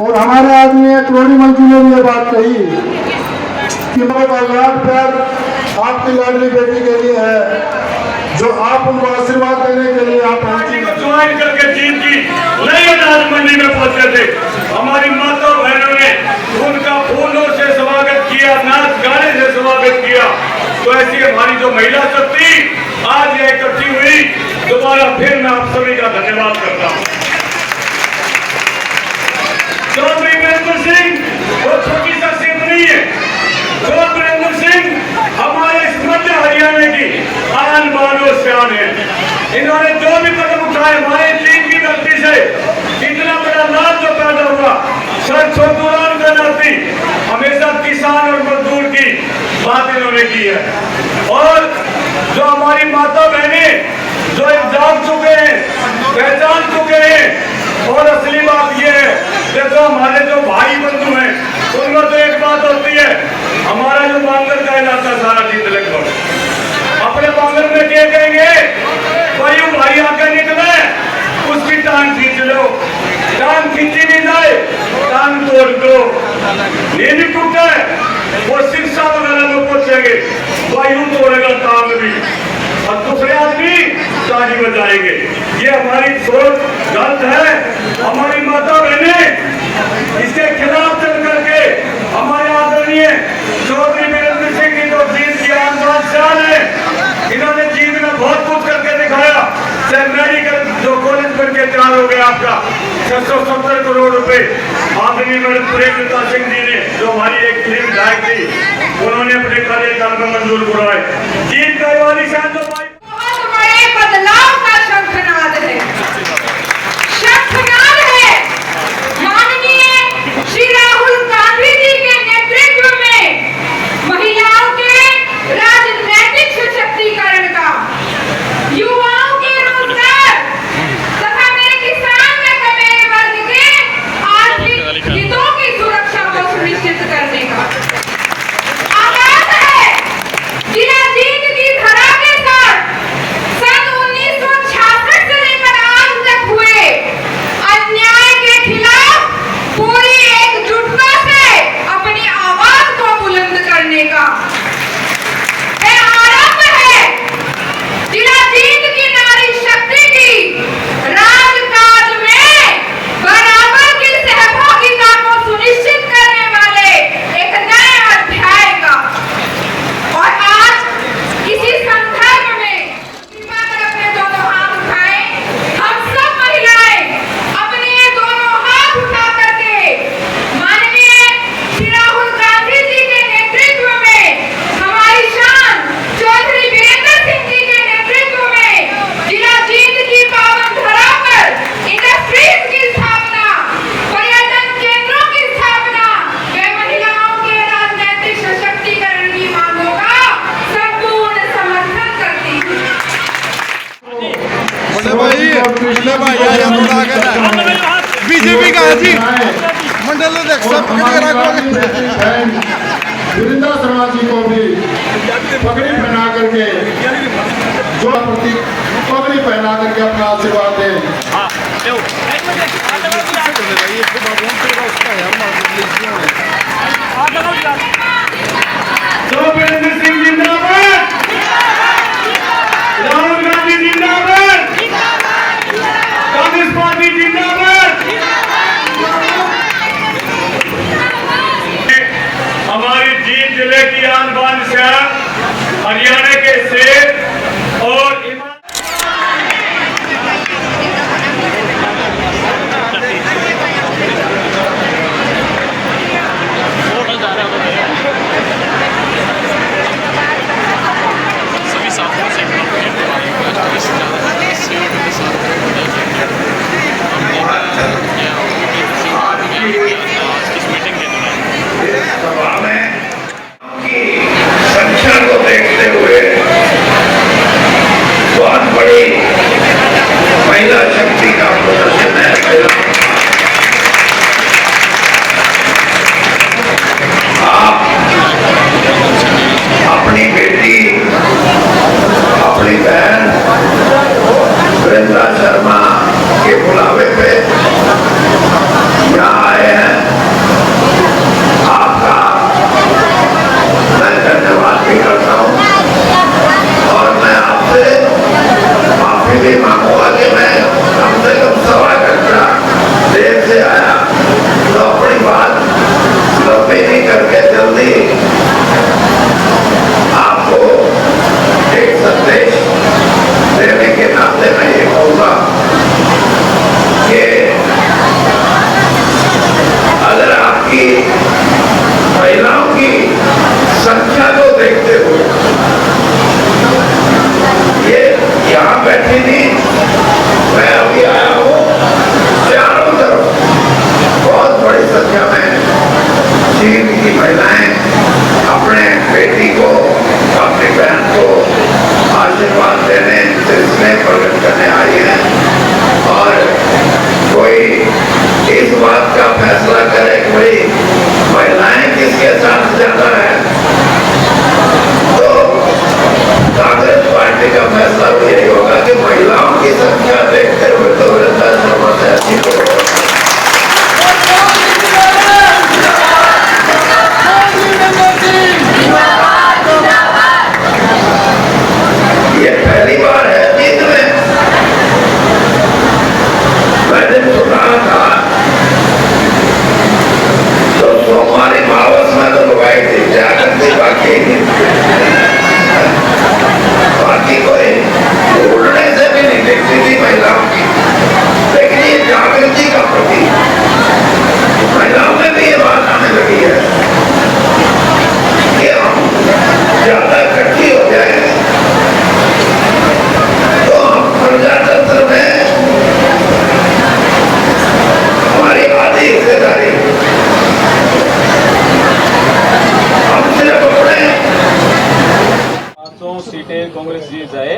और हमारे आदमी करोड़ी मंत्री ने भी ये बात कही कि मेरा लाड प्यार आपकी लाडली बेटी के लिए है, जो आप उनको आशीर्वाद देने के लिए आप ज्वाइन करके जीत की नई अनाज मंडी में पहुंचे थे। हमारी माता बहनों ने उनका फूलों से स्वागत किया, नाच गाने से स्वागत किया। तो ऐसी हमारी जो महिला शक्ति आज ये इकट्ठी हुई, दोबारा फिर मैं आप सभी का धन्यवाद करता हूँ। चौधरी वीरेंद्र सिंह वो छोटी शख्सियत नहीं है। चौधरी वीरेंद्र सिंह हमारे इस मध्य हरियाणा की आन बान और शान है। इन्होंने जो भी कदम उठाए हमारे चीन की धरती से, इतना बड़ा लाभ जो पैदा हुआ, सर छोटूराम का नाती हमेशा किसान और मजदूर की बात इन्होंने की है। और जो हमारी माता बहने जो जाग चुके हैं, पहचान चुके हैं। और असली बात यह है, देखो हमारे जो भाई बंधु हैं उनमें तो एक बात होती है, हमारा जो बांगल का इलाका सारा जीत लगभग अपने बांगल में क्या कहेंगे, भाई आगे निकले उसकी टांग खींच लो, टांग खींची नहीं जाए टांग तोड़ दो, नींद टूटे वो शिक्षा वगैरह में पहुंचेंगे, वायु तोड़ेगा टांग भी और दूसरे आदमी ताली बजाएंगे। ये हमारी सोच गलत है। हमारी माता बहने इसके खिलाफ चल करके हमारे आदरणीय चौधरी वीरेंद्र सिंह की जो जीत की आन बान है, इन्होंने जीत में बहुत कुछ करके दिखाया। चाहे मेडिकल जो कॉलेज बनके तैयार हो गया आपका 670 करोड़ रुपए आदरणीय मैडम प्रेमलता सिंह जी ने, जो हमारी एक फिल्म विधायक थी, उन्होंने अपने कार्यकाल में मंजूर करवाए। जीत का वाली शान जो बदलाव का शंखनाद है, शंखनाद है। माननीय श्री राहुल गांधी जी के नेतृत्व में महिलाओं के राजनीतिक सशक्तिकरण का, युवाओं के रोजगार तथा मेरे किसान व कमेरे वर्ग के आर्थिक हितों की सुरक्षा को सुनिश्चित करने का आगाज है। जिला जीत की धरा के साथ सन 1966 से लेकर आज तक हुए अन्याय के खिलाफ पूरी एकजुटता से अपनी आवाज को बुलंद करने का यह आरंभ है। जिला जीत की नारी शक्ति की राजकाज में बराबर की सहभागिता को सुनिश्चित करने वाले एक नए अध्याय का। और आज इसी संदर्भ में अपने दोनों हाथ उठाए, हम सब महिलाएं अपने ये दोनों हाथ उठा करके माननीय श्री राहुल गांधी जी के नेतृत्व में, हमारी शान चौधरी वीरेंद्र सिंह जी के नेतृत्व में जिला जीत की पावन धरा पर इंडस्ट्रीज की स्थापना, पर्यटन केंद्रों की स्थापना व महिलाओं के राजनीतिक सशक्तिकरण की मांगों का संपूर्ण समर्थन करती हूँ। बीजेपी का जी मंडल अध्यक्ष वृंदा शर्मा जी को भी पगड़ी पहना करके जो प्रतीक पगड़ी पहना करके अपना आशीर्वाद दें। वीरेंद्र सिंह जिंदाबाद, राहुल गांधी जिंदाबाद, कांग्रेस पार्टी जिंदाबाद। हमारी जीत जिले की आन बान शान, हरियाणा के सेब और संख्या को देखते हुए बहुत बड़ी महिला शक्ति का प्रदर्शन है। आप अपनी बेटी, अपनी बहन वृंदा शर्मा के कांग्रेस जीत जाए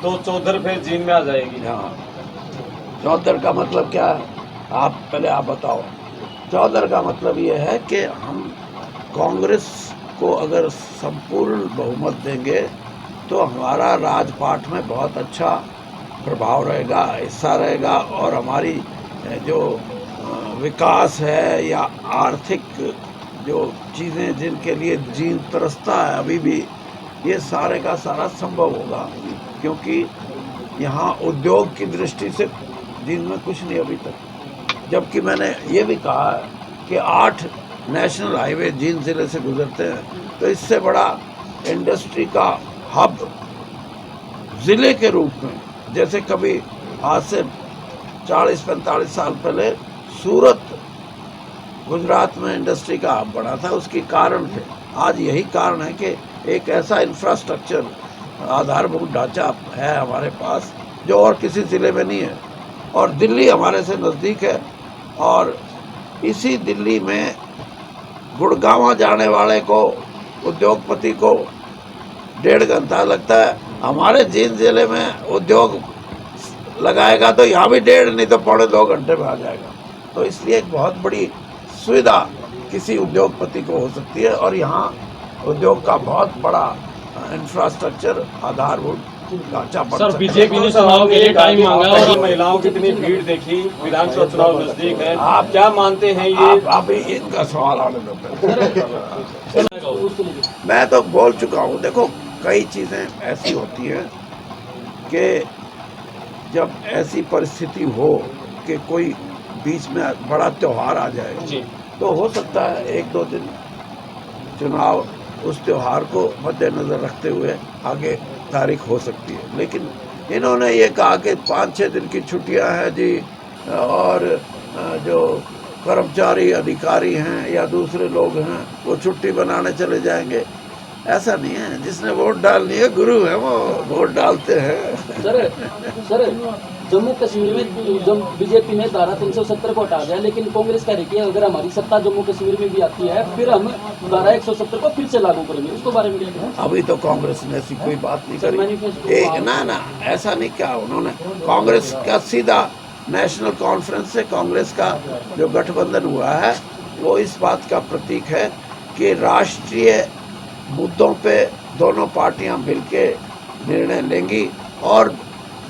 तो चौधर फिर जींद में आ जाएगी। हाँ, चौधर का मतलब क्या है? आप बताओ। चौधर का मतलब ये है कि हम कांग्रेस को अगर संपूर्ण बहुमत देंगे तो हमारा राजपाट में बहुत अच्छा प्रभाव रहेगा, हिस्सा रहेगा, और हमारी जो विकास है या आर्थिक जो चीज़ें जिनके लिए जीन तरसता है अभी भी, ये सारे का सारा संभव होगा, क्योंकि यहाँ उद्योग की दृष्टि से जींद में कुछ नहीं अभी तक। जबकि मैंने ये भी कहा है कि 8 नेशनल हाईवे जींद ज़िले से गुजरते हैं, तो इससे बड़ा इंडस्ट्री का हब ज़िले के रूप में, जैसे कभी आज से 40-45 साल पहले सूरत गुजरात में इंडस्ट्री का हब बना था, उसकी कारण थे। आज यही कारण है कि एक ऐसा इंफ्रास्ट्रक्चर आधारभूत ढांचा है हमारे पास जो और किसी ज़िले में नहीं है, और दिल्ली हमारे से नज़दीक है, और इसी दिल्ली में गुड़गांव जाने वाले को, उद्योगपति को 1.5 घंटा लगता है। हमारे जींद ज़िले में उद्योग लगाएगा तो यहाँ भी 1.5 नहीं तो 1.25 घंटे में आ जाएगा। तो इसलिए एक बहुत बड़ी सुविधा किसी उद्योगपति को हो सकती है, और यहाँ उद्योग का बहुत बड़ा इंफ्रास्ट्रक्चर आधारभूत ढांचा पड़ सकता है। सर, बीजेपी ने चुनाव के लिए टाइम मांगा और महिलाओं की इतनी भीड़ देखी, विधानसभा चुनाव नजदीक है, आप क्या मानते हैं ये? आप इनका सवाल आने दो। मैं तो बोल चुका हूँ। देखो, कई चीज़ें ऐसी होती हैं कि जब ऐसी परिस्थिति हो कि कोई बीच में बड़ा त्योहार आ जाए तो हो सकता है 1-2 दिन चुनाव उस त्योहार को मद्देनज़र रखते हुए आगे तारीख हो सकती है। लेकिन इन्होंने ये कहा कि 5-6 दिन की छुट्टियां हैं जी, और जो कर्मचारी अधिकारी हैं या दूसरे लोग हैं वो छुट्टी बनाने चले जाएंगे। ऐसा नहीं है। जिसने वोट डालनी है, गुरु है, वो वोट डालते हैं। सर जम्मू कश्मीर में जब बीजेपी ने धारा 370 को हटा दिया, लेकिन कांग्रेस कह रही है अगर हमारी सत्ता जम्मू कश्मीर में भी आती है फिर हम धारा 170 को फिर से लागू करेंगे। उसके बारे में क्या कहें? अभी तो कांग्रेस ने ऐसी कोई बात नहीं करी। ना ऐसा नहीं कहा उन्होंने। कांग्रेस का सीधा नेशनल कॉन्फ्रेंस से कांग्रेस का जो गठबंधन हुआ है वो इस बात का प्रतीक है कि राष्ट्रीय मुद्दों पे दोनों पार्टियां मिलके निर्णय लेंगी, और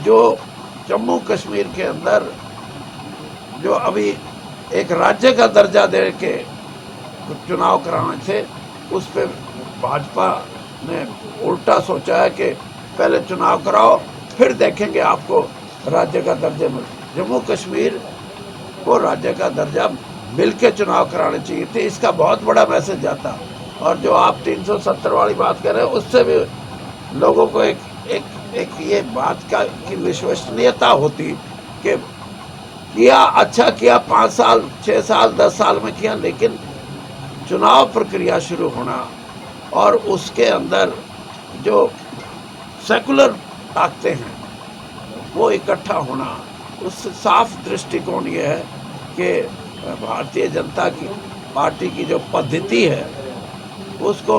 जो जम्मू कश्मीर के अंदर जो अभी एक राज्य का दर्जा दे के चुनाव कराने थे, उस पे भाजपा ने उल्टा सोचा है कि पहले चुनाव कराओ फिर देखेंगे आपको राज्य का दर्जा मिल। जम्मू कश्मीर को राज्य का दर्जा मिल के चुनाव कराने चाहिए थे। इसका बहुत बड़ा मैसेज जाता। और जो आप 370 वाली बात कर रहे हैं, उससे भी लोगों को एक ये बात का की विश्वसनीयता होती कि किया, अच्छा किया, 5 साल 6 साल 10 साल में किया, लेकिन चुनाव प्रक्रिया शुरू होना और उसके अंदर जो सेकुलर ताकतें हैं वो इकट्ठा होना, उससे साफ दृष्टिकोण ये है कि भारतीय जनता की पार्टी की जो पद्धति है उसको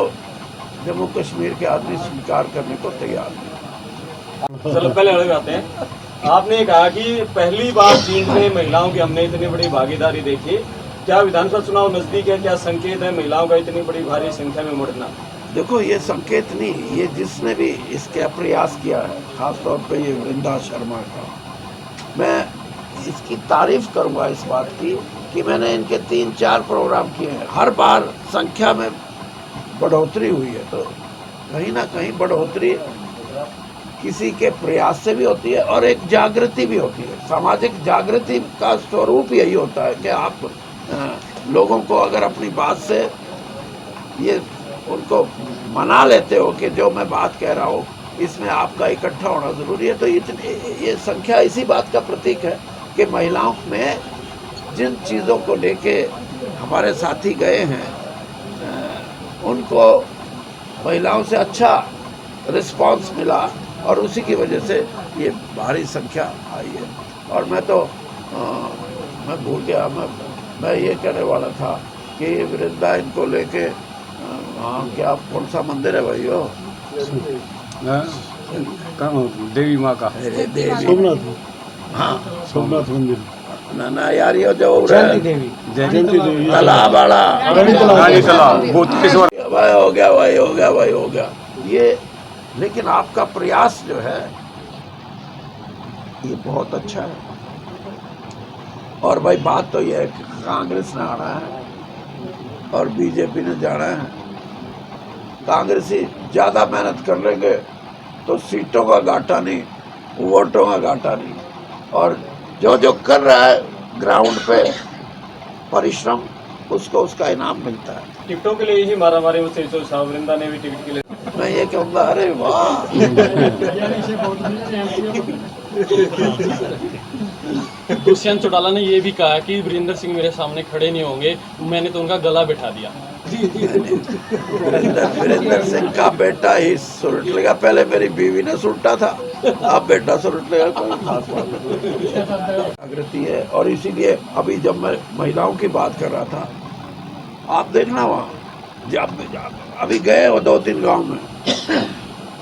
जम्मू कश्मीर के आदमी स्वीकार करने को तैयार नहीं। चलो पहले अलग आते हैं। आपने कहा कि पहली बार जींद में महिलाओं की हमने इतनी बड़ी भागीदारी देखी। क्या विधानसभा चुनाव नजदीक है, क्या संकेत है महिलाओं का इतनी बड़ी भारी संख्या में मुड़ना? देखो, ये संकेत नहीं, ये जिसने भी इसका प्रयास किया है, खासतौर पे ये वृंदा शर्मा का, मैं इसकी तारीफ करूँगा इस बात की कि मैंने इनके 3-4 प्रोग्राम किए हैं, हर बार संख्या में बढ़ोतरी हुई है। तो कहीं ना कहीं बढ़ोतरी किसी के प्रयास से भी होती है और एक जागृति भी होती है। सामाजिक जागृति का स्वरूप यही होता है कि आप लोगों को अगर अपनी बात से ये उनको मना लेते हो कि जो मैं बात कह रहा हूँ इसमें आपका इकट्ठा होना ज़रूरी है। तो ये संख्या इसी बात का प्रतीक है कि महिलाओं में जिन चीज़ों को लेके हमारे साथी गए हैं उनको महिलाओं से अच्छा रिस्पांस मिला और उसी की वजह से ये भारी संख्या आई है। और मैं तो मैं भूल गया, मैं ये कहने वाला था कि ये वृंदा इनको लेके क्या कौन सा मंदिर है भाइयों? देवी माँ का अरे देवी सोमनाथ हाँ सोमनाथ मंदिर ना यार ये जो हो रहा है जयंती देवी तालाब वाला रानी तालाब भाई हो गया भाई हो गया भाई हो गया ये। लेकिन आपका प्रयास जो है ये बहुत अच्छा है। और भाई बात तो ये है कि कांग्रेस ने आना है और बीजेपी ने जाना है। कांग्रेसी ज्यादा मेहनत कर लेंगे तो सीटों का घाटा नहीं, वोटों का घाटा नहीं। और जो कर रहा है ग्राउंड पे परिश्रम, उसको उसका इनाम मिलता है। टिकटों के लिए ही मारामारी में से वृंदा ने भी टिकट के लिए मैं ये कहूँगा अरे वाह दुष्यंत चौटाला ने ये भी कहा कि वीरेंद्र सिंह मेरे सामने खड़े नहीं होंगे, मैंने तो उनका गला बैठा दिया। वीरेंद्र सिंह का बेटा ही सुलट लेगा। पहले मेरी बीवी ने सुलटा था, अब बेटा सुलट लेगा। कोई खास बात नहीं, जागृति है। और इसीलिए अभी जब मैं महिलाओं की बात कर रहा था, आप देखना वहाँ जब अभी गए वो 2-3 गांव में,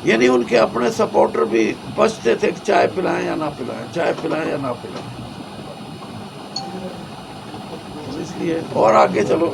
यानी उनके अपने सपोर्टर भी बचते थे कि चाय पिलाएं या ना पिलाएं, चाय पिलाएं या ना पिलाएं। इसलिए और आगे चलो।